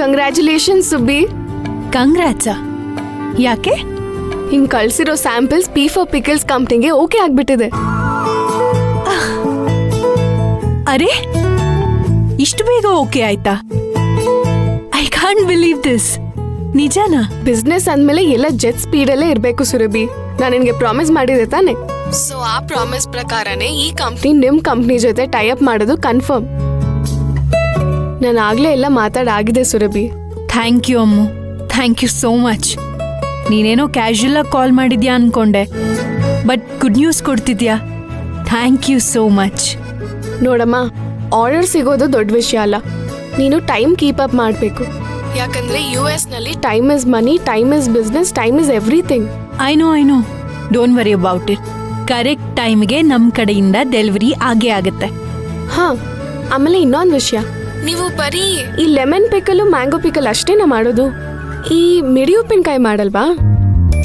Congratulation Subbi. ಕಂಗ್ರಾಟ್ಸಾ? ಯಾಕೆ? ಹಿಂಗ್ ಕಳ್ಸಿರೋ ಸ್ಯಾಂಪಲ್ಸ್ P4 Pickles ಕಂಪ್ನಿಗೆ ಓಕೆ ಆಗ್ಬಿಟ್ಟಿದೆ. ಅರೆ, ಇಷ್ಟು ಬೇಗ ಓಕೆ ಆಯ್ತಾ? I can't believe this. ನಿಜನಾ? ಬಿಸ್ನೆಸ್ ಅಂದ್ಮೇಲೆ ಎಲ್ಲ ಜೆಟ್ ಸ್ಪೀಡಲ್ಲೇ ಇರಬೇಕು ಸುರಭಿ. ನಾನು ನಿನಗೆ ಪ್ರಾಮಿಸ್ ಮಾಡಿದೆ ತಾನೆ. ಸೊ ಆ ಪ್ರಾಮಿಸ್ ಪ್ರಕಾರನೇ ಈ ಕಂಪ್ನಿ ನಿಮ್ ಕಂಪ್ನಿ ಜೊತೆ ಟೈ ಅಪ್ ಮಾಡೋದು ಕನ್ಫರ್ಮ್. ನಾನು ಆಗ್ಲೇ ಎಲ್ಲ ಮಾತಾಡಾಗಿದೆ Surabhi. Thank you Ammu, thank you so much. ನೀನೇನೋ ಕ್ಯಾಶುಯಲ್ ಆಗಿ ಕಾಲ್ ಮಾಡಿದ್ಯಾ ಅನ್ಕೊಂಡೆ, ಬಟ್ ಗುಡ್ ನ್ಯೂಸ್ ಕೊಡ್ತಿದ್ಯಾ. Thank you so much. ನೋಡಮ್ಮ, ಆರ್ಡರ್ ಸಿಗೋದು ದೊಡ್ಡ ವಿಷಯ ಅಲ್ಲ, ನೀನು ಟೈಮ್ ಕೀಪ್ ಅಪ್ ಮಾಡಬೇಕು. ಯಾಕಂದ್ರೆ US ನಲ್ಲಿ time is money, time is business, time is everything. I know, don't worry about it. Correct ಟೈಮ್ಗೆ ನಮ್ಮ ಕಡೆಯಿಂದ ಡೆಲಿವರಿ ಆಗೇ ಆಗುತ್ತೆ. ಹಾ, ಆಮೇಲೆ ಇನ್ನೊಂದು ವಿಷಯ, ನೀವು ಬರೀ ಈ ಲೆಮನ್ ಪಿಕಲ್ ಮ್ಯಾಂಗೋ ಪಿಕಲ್ ಅಷ್ಟೇನಾ ಮಾಡೋದು? ಈ ಮಿಡಿ ಉಪ್ಪಿನಕಾಯಿ ಮಾಡಲ್ವಾ?